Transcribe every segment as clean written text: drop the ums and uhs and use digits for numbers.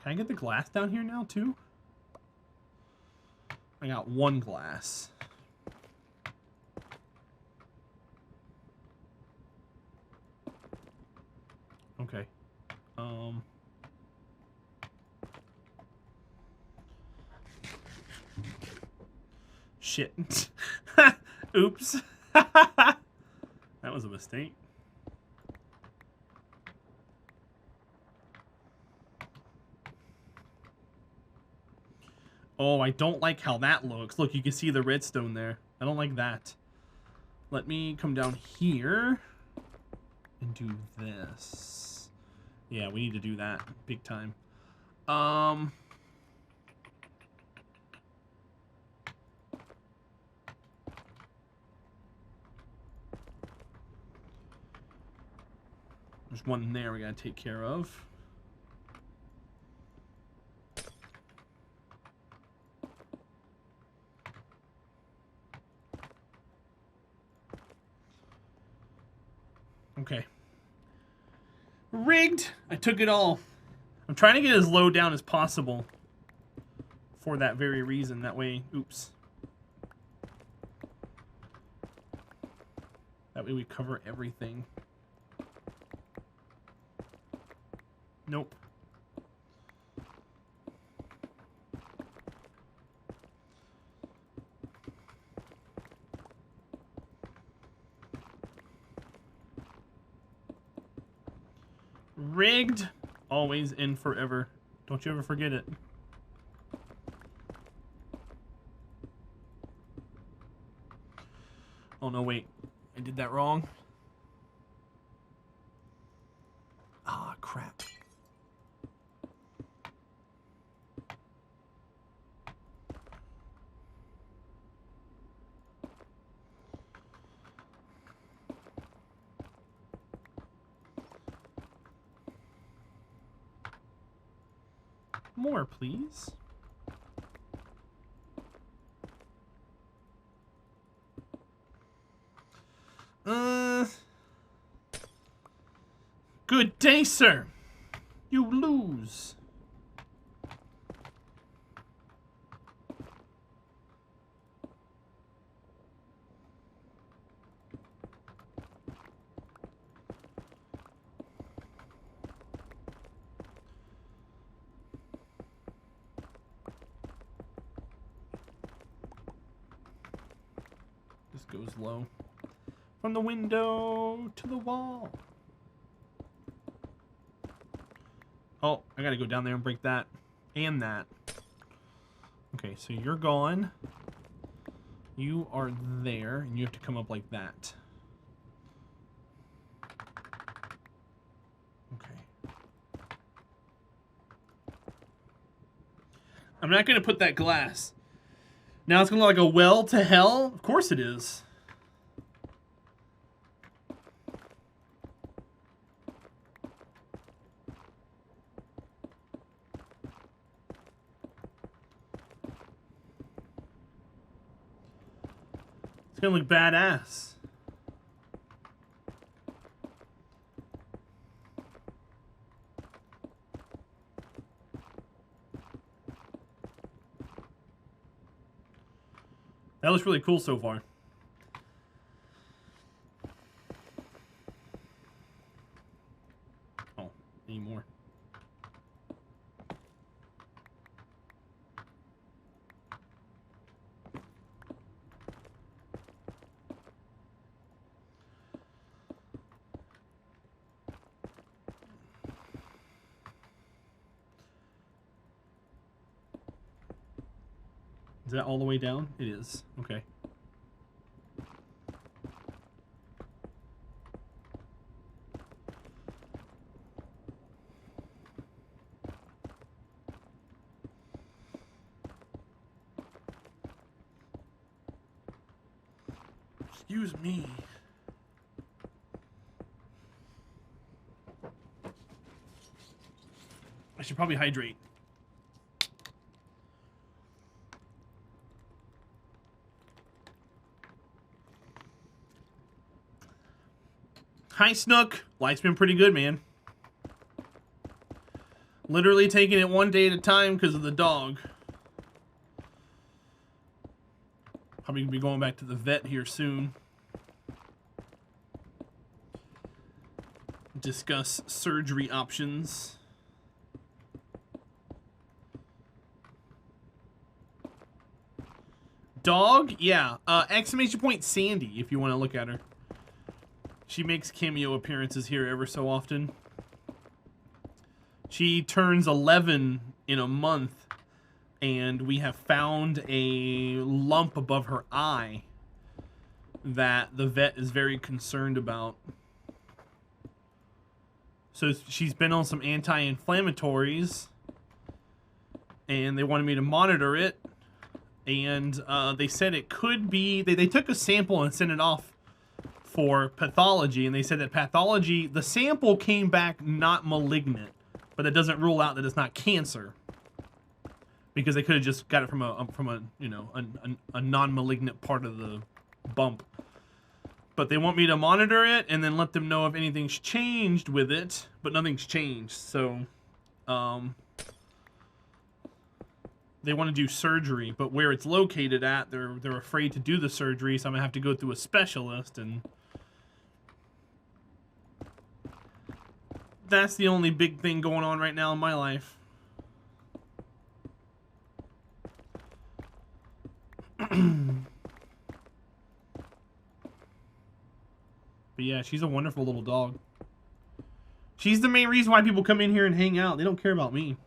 Can I get the glass down here now, too? I got one glass. Okay. Shit. Oops. That was a mistake. Oh, I don't like how that looks. Look, you can see the redstone there. I don't like that. Let me come down here and do this. Yeah, we need to do that big time. There's one there we gotta take care of. Okay. Rigged! I took it all. I'm trying to get as low down as possible for that very reason. That way, oops. That way we cover everything. Nope. Rigged. Always and forever. Don't you ever forget it. Oh no, wait. I did that wrong. Ah, crap. More, please. Good day, sir. You lose. This goes low. From the window to the wall. Oh, I gotta go down there and break that. And that. Okay, so you're gone. You are there, and you have to come up like that. Okay. I'm not gonna put that glass. Now it's gonna look like a well to hell? Of course it is. It's gonna look badass. That looks really cool so far. Oh, any more? Is that all the way down? It is. Okay. Excuse me. I should probably hydrate. Hi, Snook. Life's been pretty good, man. Literally taking it one day at a time because of the dog. Probably gonna be going back to the vet here soon. Discuss surgery options. Dog? Yeah. Exclamation point Sandy, if you want to look at her. She makes cameo appearances here ever so often. She turns 11 in a month, and we have found a lump above her eye that the vet is very concerned about. So she's been on some anti-inflammatories, and they wanted me to monitor it, and they said it could be... They took a sample and sent it off for pathology, and they said that pathology... The sample came back not malignant, but it doesn't rule out that it's not cancer, because they could have just got it from a you know, a non-malignant part of the bump. But they want me to monitor it and then let them know if anything's changed with it, but nothing's changed. So they want to do surgery, but where it's located at, they're afraid to do the surgery, so I'm gonna have to go through a specialist, and that's the only big thing going on right now in my life. But yeah, she's a wonderful little dog. She's the main reason why people come in here and hang out. They don't care about me.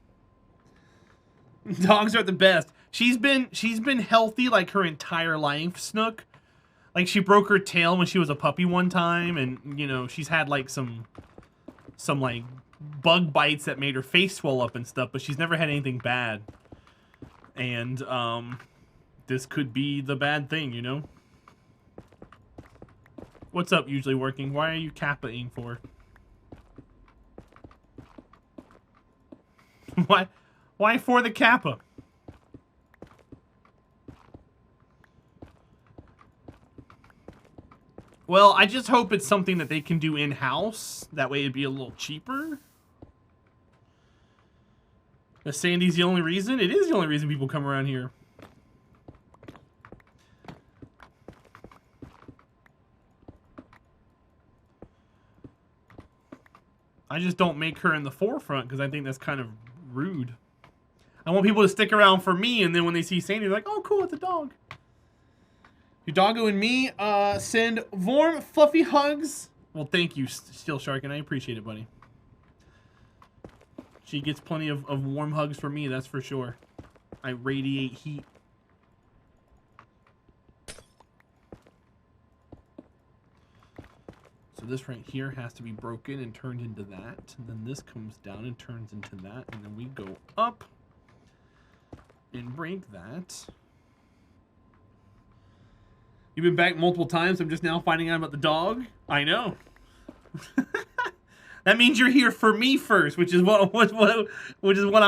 Dogs are the best. She's been healthy like her entire life, Snook. Like, she broke her tail when she was a puppy one time, and you know, she's had like some like bug bites that made her face swell up and stuff, but she's never had anything bad. And this could be the bad thing, you know? What's up, usually working? Why are you kappa-ing for? Why for the kappa? Well, I just hope it's something that they can do in-house. That way it'd be a little cheaper. Is Sandy's the only reason? It is the only reason people come around here. I just don't make her in the forefront because I think that's kind of rude. I want people to stick around for me, and then when they see Sandy, they're like, oh, cool, it's a dog. Your doggo and me send warm, fluffy hugs. Well, thank you, Steel Shark, and I appreciate it, buddy. She gets plenty of warm hugs from me, that's for sure. I radiate heat. So this right here has to be broken and turned into that. And then this comes down and turns into that. And then we go up and break that. You've been back multiple times. I'm just now finding out about the dog. I know. That means you're here for me first, which is what I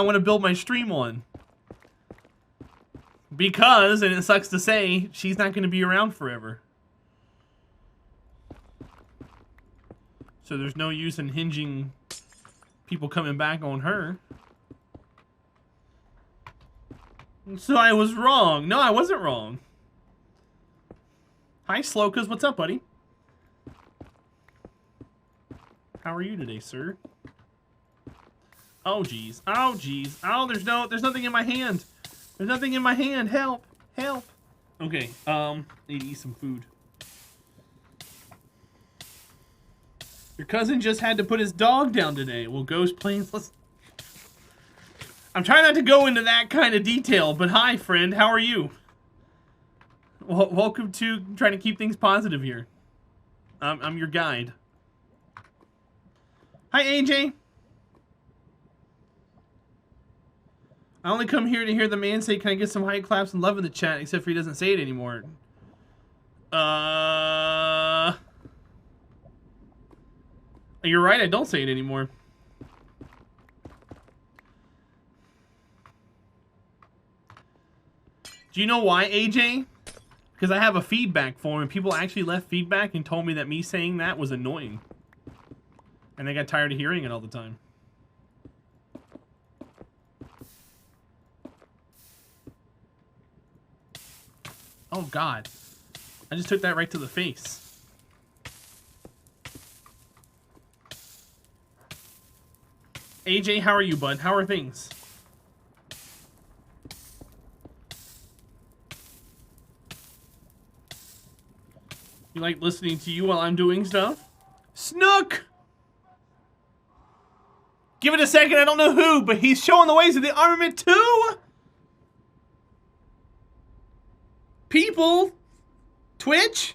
want to build my stream on. Because, and it sucks to say, she's not going to be around forever. So there's no use in hinging people coming back on her. So I was wrong. No, I wasn't wrong. Hi, Slokas. What's up, buddy? How are you today, sir? Oh, jeez. Oh, jeez. Oh, there's nothing in my hand. There's nothing in my hand. Help. Help. Okay, need to eat some food. Your cousin just had to put his dog down today. Well, Ghost Plains, let's... I'm trying not to go into that kind of detail, but hi, friend. How are you? Well, welcome to trying to keep things positive here. I'm your guide. Hi, AJ. I only come here to hear the man say, can I get some high claps and love in the chat, except for he doesn't say it anymore. You're right, I don't say it anymore. Do you know why, AJ? Because I have a feedback form, and people actually left feedback and told me that me saying that was annoying. And they got tired of hearing it all the time. Oh, God. I just took that right to the face. AJ, how are you, bud? How are things? You like listening to you while I'm doing stuff? Snook! Give it a second, I don't know who, but he's showing the ways of the armament too! People! Twitch?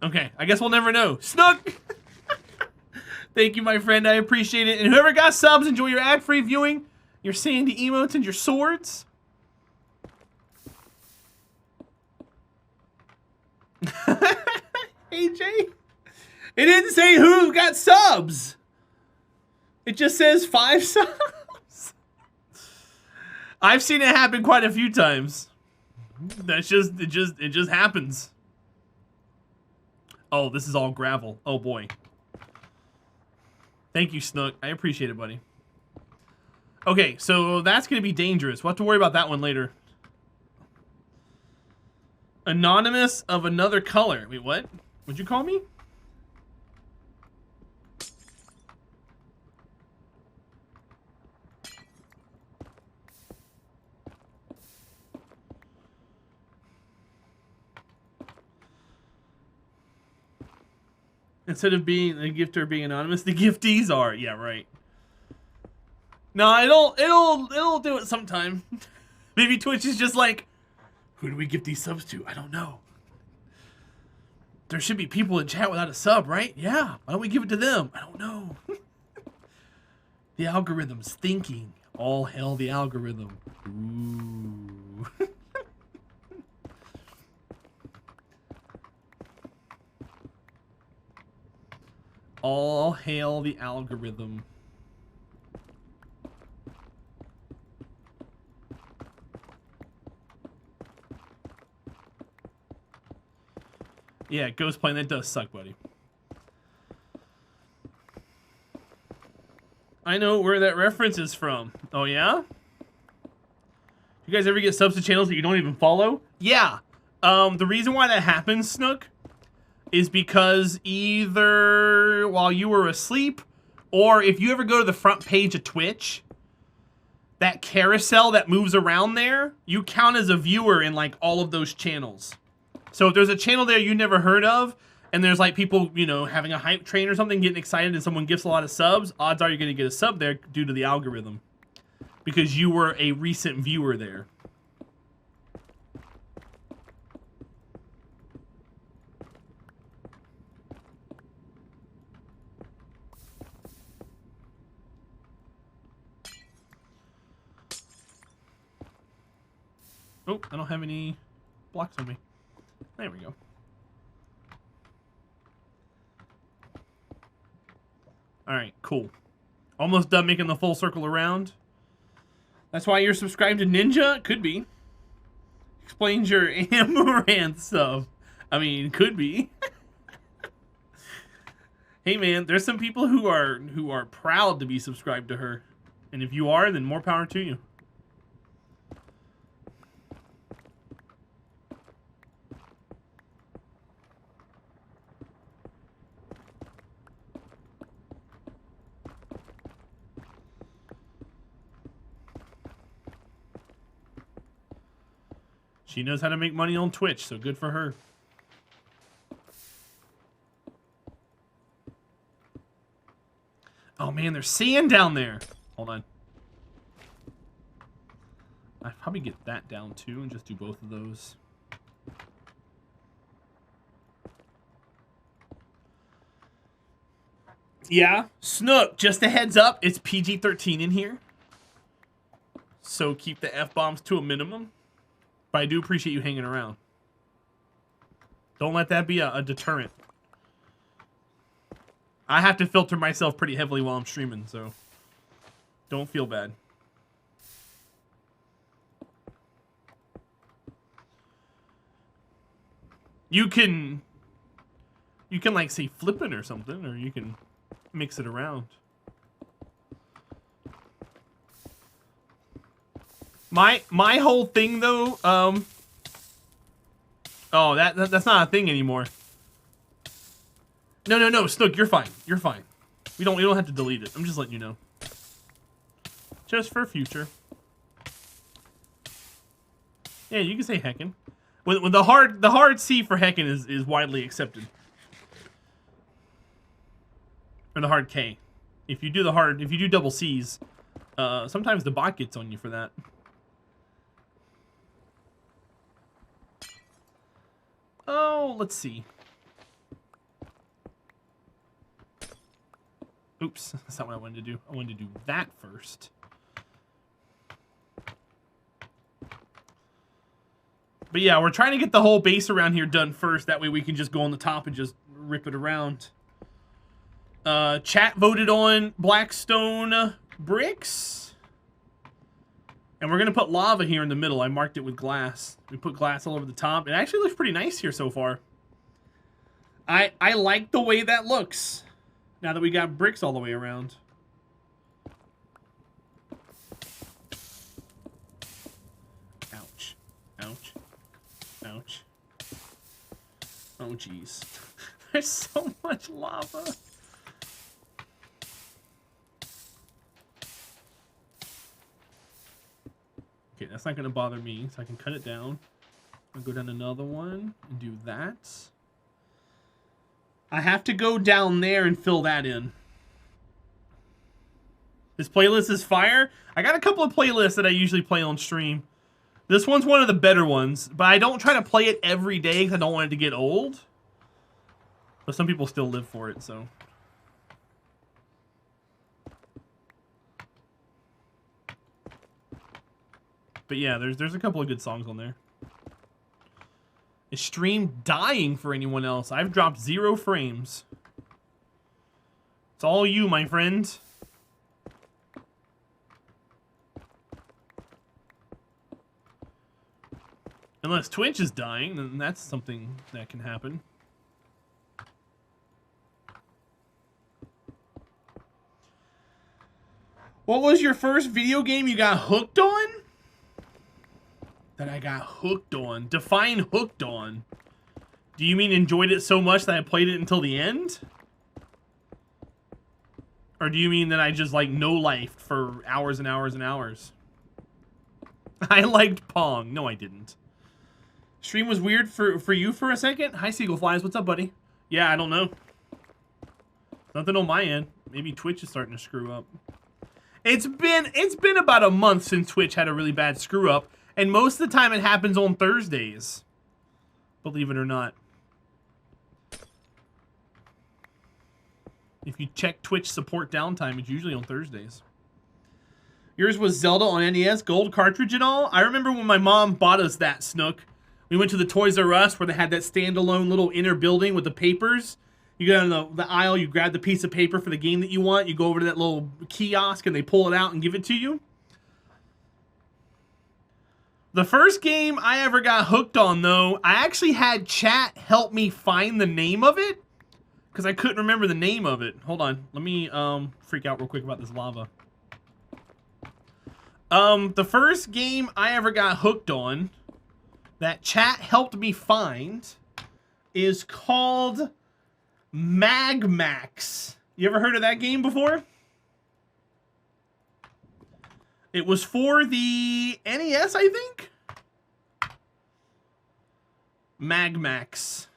Okay, I guess we'll never know. Snook! Thank you, my friend, I appreciate it. And whoever got subs, enjoy your ad-free viewing, your sandy emotes, and your swords. AJ? It didn't say who got subs. It just says 5 subs. I've seen it happen quite a few times. That's just it just happens. Oh, this is all gravel. Oh boy. Thank you, Snook. I appreciate it, buddy. Okay, so that's gonna be dangerous. We'll have to worry about that one later. Anonymous of another color. Wait, what? What'd you call me? Instead of being a gifter being anonymous, the giftees are. Yeah, right. No, it'll do it sometime. Maybe Twitch is just like, who do we give these subs to? I don't know. There should be people in chat without a sub, right? Yeah. Why don't we give it to them? I don't know. The algorithm's thinking. All hail the algorithm. Ooh. All hail the algorithm. Yeah, Ghost Plane, that does suck, buddy. I know where that reference is from. Oh, yeah? You guys ever get subs to channels that you don't even follow? Yeah. The reason why that happens, Snook, is because either while you were asleep, or if you ever go to the front page of Twitch, that carousel that moves around there, you count as a viewer in, like, all of those channels. So if there's a channel there you never heard of, and there's like people, you know, having a hype train or something, getting excited, and someone gifts a lot of subs, odds are you're going to get a sub there due to the algorithm. Because you were a recent viewer there. Oh, I don't have any blocks on me. There we go. Alright, cool. Almost done making the full circle around. That's why you're subscribed to Ninja? Could be. Explains your Amaranth sub. I mean, could be. Hey man, there's some people who are proud to be subscribed to her. And if you are, then more power to you. She knows how to make money on Twitch, so good for her. Oh man, there's sand down there. Hold on. I probably get that down too and just do both of those. Yeah, Snook, just a heads up, it's PG-13 in here. So keep the F-bombs to a minimum. But I do appreciate you hanging around. Don't let that be a deterrent. I have to filter myself pretty heavily while I'm streaming, so don't feel bad. You can like say flipping or something, or you can mix it around. My whole thing though, oh, that's not a thing anymore. No, Snook, you're fine. You're fine. We don't have to delete it. I'm just letting you know. Just for future. Yeah, you can say heckin'. When the hard C for heckin' is widely accepted. Or the hard K. If you do double C's, sometimes the bot gets on you for that. Oh, let's see. Oops, that's not what I wanted to do. I wanted to do that first. But yeah, we're trying to get the whole base around here done first. That way we can just go on the top and just rip it around. Chat voted on Blackstone bricks. And we're going to put lava here in the middle. I marked it with glass. We put glass all over the top. It actually looks pretty nice here so far. I like the way that looks. Now that we got bricks all the way around. Ouch. Ouch. Ouch. Oh, jeez. There's so much lava. Okay, that's not going to bother me, so I can cut it down. I'll go down another one and do that. I have to go down there and fill that in. This playlist is fire. I got a couple of playlists that I usually play on stream. This one's one of the better ones, but I don't try to play it every day because I don't want it to get old. But some people still live for it, so. But yeah, there's a couple of good songs on there. Is stream dying for anyone else? I've dropped 0 frames. It's all you, my friend. Unless Twitch is dying, then that's something that can happen. What was your first video game you got hooked on? That I got hooked on. Define hooked on. Do you mean enjoyed it so much that I played it until the end? Or do you mean that I just like no-lifed for hours and hours and hours? I liked Pong. No, I didn't. Stream was weird for you for a second? Hi, Seagull Flies. What's up, buddy? Yeah, I don't know. Nothing on my end. Maybe Twitch is starting to screw up. It's been about a month since Twitch had a really bad screw up. And most of the time it happens on Thursdays. Believe it or not. If you check Twitch support downtime, it's usually on Thursdays. Yours was Zelda on NES, gold cartridge and all? I remember when my mom bought us that, Snook. We went to the Toys R Us where they had that standalone little inner building with the papers. You go down the aisle, you grab the piece of paper for the game that you want, you go over to that little kiosk and they pull it out and give it to you. The first game I ever got hooked on, though, I actually had chat help me find the name of it because I couldn't remember the name of it. Hold on. Let me freak out real quick about this lava. The first game I ever got hooked on that chat helped me find is called Magmax. You ever heard of that game before? It was for the NES, I think? Magmax.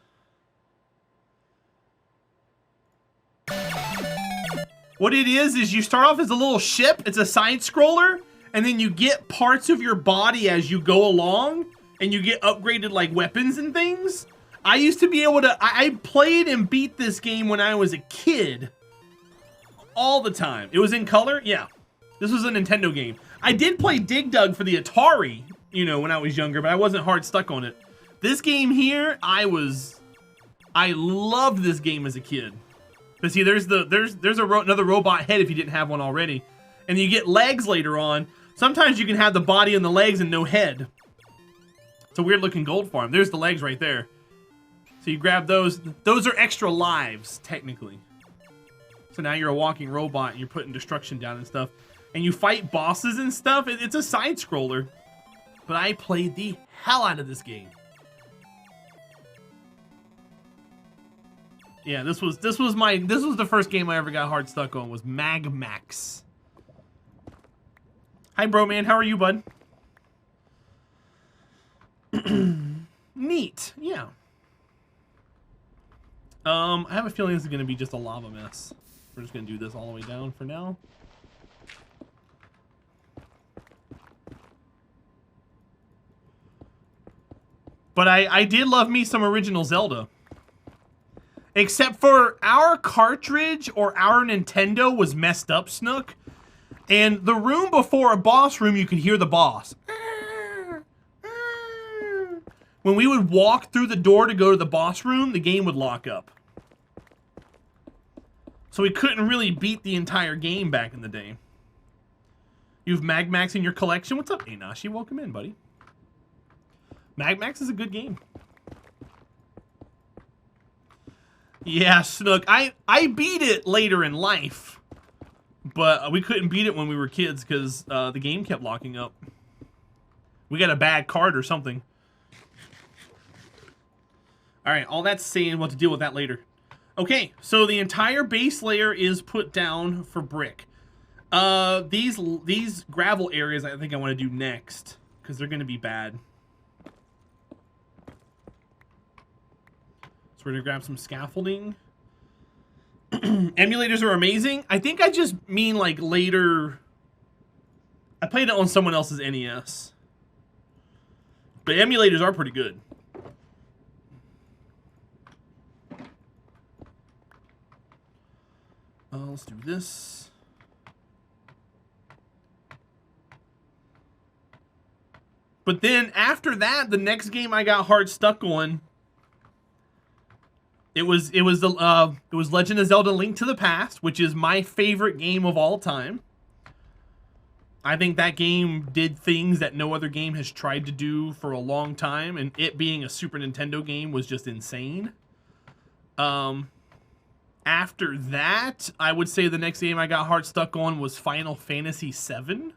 What it is you start off as a little ship. It's a side scroller. And then you get parts of your body as you go along. And you get upgraded like weapons and things. I used to be able to... I played and beat this game when I was a kid. All the time. It was in color? Yeah. This was a Nintendo game. I did play Dig Dug for the Atari, you know, when I was younger, but I wasn't hard stuck on it. This game here, I loved this game as a kid. But see, there's another robot head if you didn't have one already. And you get legs later on. Sometimes you can have the body and the legs and no head. It's a weird looking gold farm. There's the legs right there. So you grab those. Those are extra lives, technically. So now you're a walking robot and you're putting destruction down and stuff. And you fight bosses and stuff. It's a side scroller. but I played the hell out of this game. Yeah, this was the first game I ever got hard stuck on, was Mag Max. Hi, bro, man. How are you, bud? Neat. Yeah. I have a feeling this is going to be just a lava mess. We're just going to do this all the way down for now. But I did love me some original Zelda. Except for our cartridge or our Nintendo was messed up, Snook. And the room before a boss room, you could hear the boss. When we would walk through the door to go to the boss room, the game would lock up. So we couldn't really beat the entire game back in the day. You have Mag Max in your collection? What's up, Enashi? Welcome in, buddy. Mag Max is a good game. Yeah, Snook. I beat it later in life. But we couldn't beat it when we were kids because the game kept locking up. We got a bad card or something. Alright, all that's saying what to deal with that later. Okay, so the entire base layer is put down for brick. These gravel areas I think I want to do next, because they're going to be bad. So we're going to grab some scaffolding. Emulators are amazing. I think I just mean like later. I played it on someone else's NES. But emulators are pretty good. Let's do this. But then after that, the next game I got hard stuck on, it was Legend of Zelda: Link to the Past, which is my favorite game of all time. I think that game did things that no other game has tried to do for a long time, and it being a Super Nintendo game was just insane. After that, I would say the next game I got hard stuck on was Final Fantasy VII.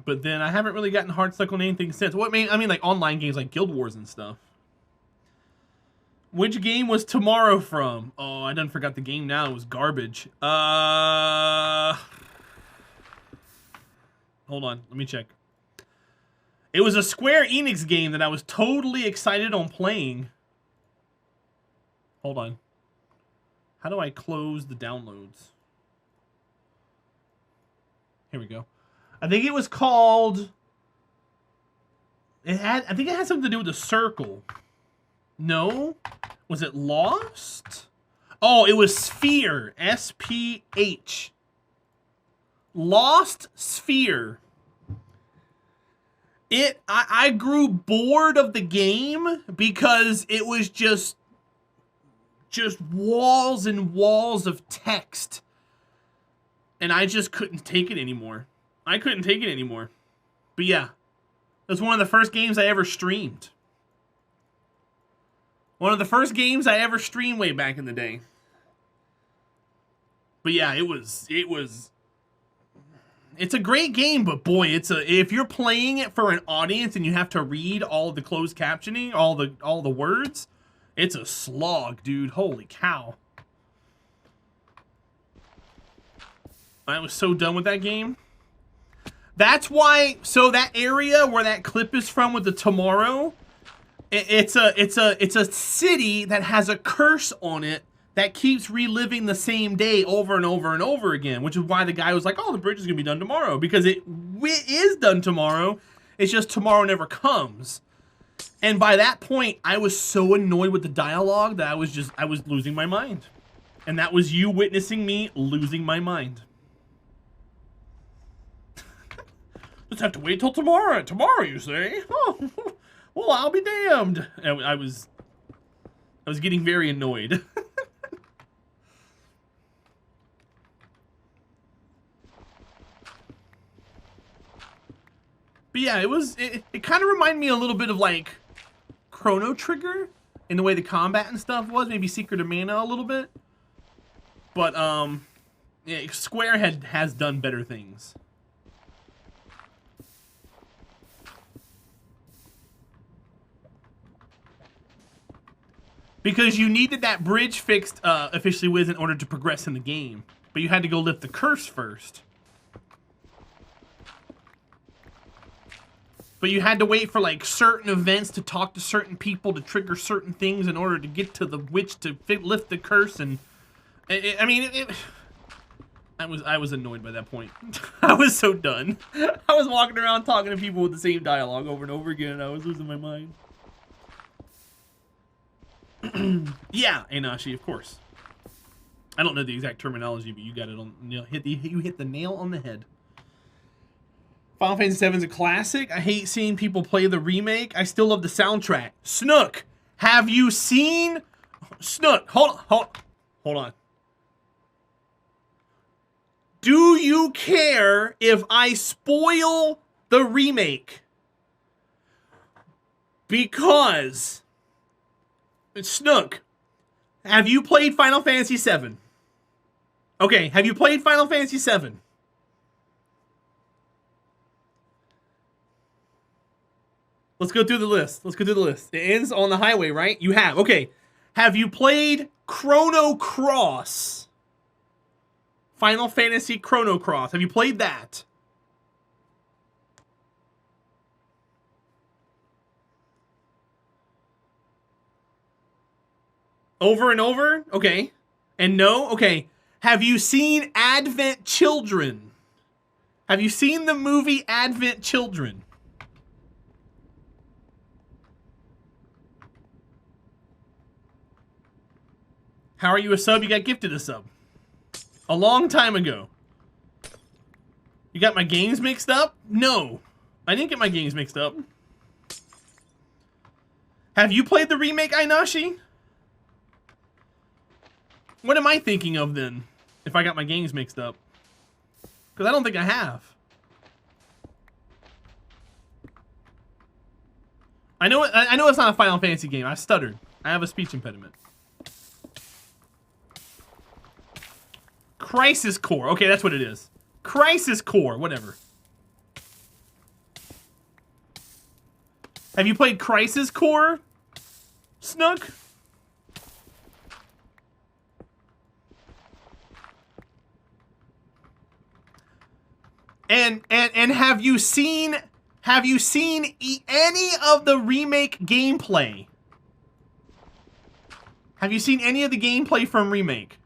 But then I haven't really gotten hard stuck on anything since. What I mean like online games like Guild Wars and stuff. Which game was Tomorrow from? Oh, I done forgot the game now. It was garbage. Hold on, let me check. It was a Square Enix game that I was totally excited on playing. Hold on. How do I close the downloads? Here we go. I think it was called... I think it had something to do with the circle. No? Was it Lost? Oh, it was Sphere. S-P-H. Lost Sphere. I grew bored of the game because it was just walls and walls of text. And I just couldn't take it anymore. I couldn't take it anymore. But yeah, it was one of the first games I ever streamed. One of the first games I ever streamed way back in the day. But yeah, it's a great game, but boy, if you're playing it for an audience and you have to read all the closed captioning, all the words, it's a slog, dude. Holy cow. I was so done with that game. That's why, so that area where that clip is from with the Tomorrow, it's a city that has a curse on it that keeps reliving the same day over and over and over again, which is why the guy was like, oh, the bridge is going to be done tomorrow, because it is done tomorrow. It's just tomorrow never comes. And by that point, I was so annoyed with the dialogue that I was losing my mind. And that was you witnessing me losing my mind. Just have to wait till tomorrow. Tomorrow, you say? Oh, well, I'll be damned. I was getting very annoyed. But yeah, it kind of reminded me a little bit of like Chrono Trigger in the way the combat and stuff was. Maybe Secret of Mana a little bit. But, yeah, Square has done better things. Because you needed that bridge fixed officially with in order to progress in the game. But you had to go lift the curse first. But you had to wait for, like, certain events to talk to certain people to trigger certain things in order to get to the witch to lift the curse. And, I was annoyed by that point. I was so done. I was walking around talking to people with the same dialogue over and over again, and I was losing my mind. Yeah, Enashi, of course. I don't know the exact terminology, but you got it on. You hit the nail on the head. Final Fantasy VII is a classic. I hate seeing people play the remake. I still love the soundtrack. Snook, have you seen Snook? Hold on. Do you care if I spoil the remake? Because Snook, have you played Final Fantasy VII? Okay, have you played Final Fantasy VII? Let's go through the list. It ends on the highway, right? You have. Okay. Have you played Chrono Cross? Final Fantasy Chrono Cross. Have you played that? Over and over? Okay. And no? Okay. Have you seen Advent Children? Have you seen the movie Advent Children? How are you a sub? You got gifted a sub. A long time ago. You got my games mixed up? No. I didn't get my games mixed up. Have you played the remake, Einashi? What am I thinking of then, if I got my games mixed up? Because I don't think I have. I know it's not a Final Fantasy game. I stuttered. I have a speech impediment. Crisis Core. Okay, that's what it is. Crisis Core. Whatever. Have you played Crisis Core, Snook? And have you seen any of the remake gameplay? Have you seen any of the gameplay from remake?